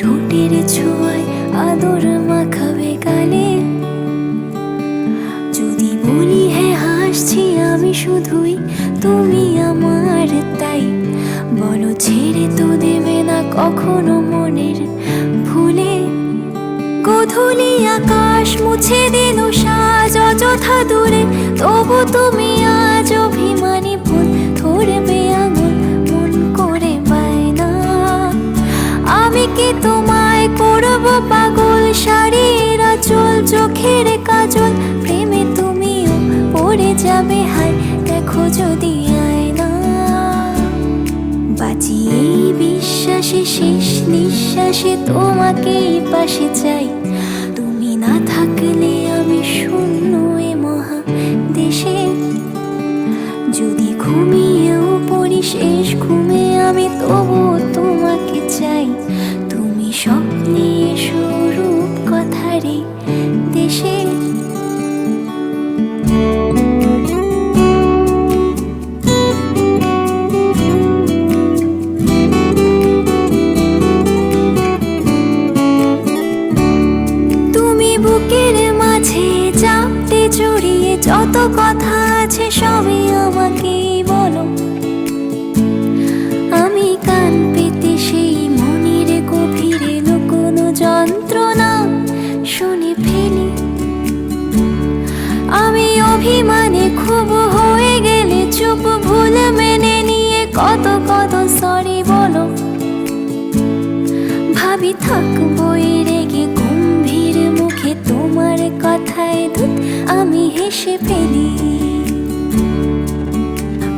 ঠোঁটের ছোঁয়ায় আদর মাখাবে গালে। যদি বলি হ্যাঁ হাসছি আমি শুধুই, তুমি আমার তাই। বলো ছেড়ে তো দেবে না কখনো মনের ভুলে। গোধূলি আকাশ মুছে দিল সাজ অযথা দূরে, তবু তুমি আজ অভিমানী ভুল ধরবে আঙুল মন করে বায়না। আমি কি তোমায় করব পাগল? শাড়ির আঁচল চোখের কাজল প্রেমে তুমিও পড়ে যাবে, হায় দেখো যদি আয়না। বাঁচি এই বিশ্বাসে শেষ নিঃশ্বাসে তোমাকেই পাশে চাই। তুমি না থাকলে আমি শূন্য এ মহাদেশে। যদি ঘুমিয়েও পড়ি শেষ ঘুমে আমি, তবুও তোমাকে চাই। তুমি স্বপ্নে এসো রূপ কথারে দেশে। বুকের মাঝে চাপতে জড়িয়ে যত কথা আছে সবই আমাকেই বলো। আমি কান পেতে সেই মনের গভীরে লুকোনো যন্ত্রণা শুনে ফেলি। আমি অভিমানে খুব হয়ে গেলে চুপ, ভুল মেনে নিয়ে কত কত সরি বলো। ভাবি থাকবো রেগে গম্ভীর মুখে, তোমার কথায় ধুত আমি হেসে ফেলি।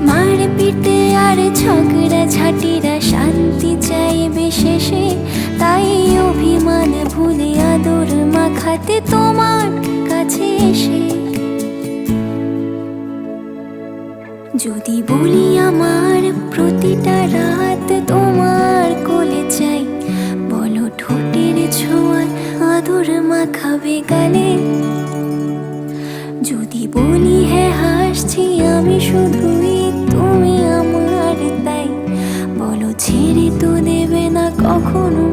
মারপিটে আর ঝগড়া ঝাঁটিরা শান্তি চাইবে শেষে, তাই অভিমান ভুলে আদর মাখাতে তোমার কাছে এসে। যদি বলি আমার প্রতিটা রাত তোমার কোলে চাই, বলো ঠোঁটের ছোঁয়ায় আদর মাখাবে গালে। যদি বলি হ্যাঁ হাসছি আমি শুধুই, তুমি আমার তাই। বলো ছেড়ে তো দেবে না কখনো।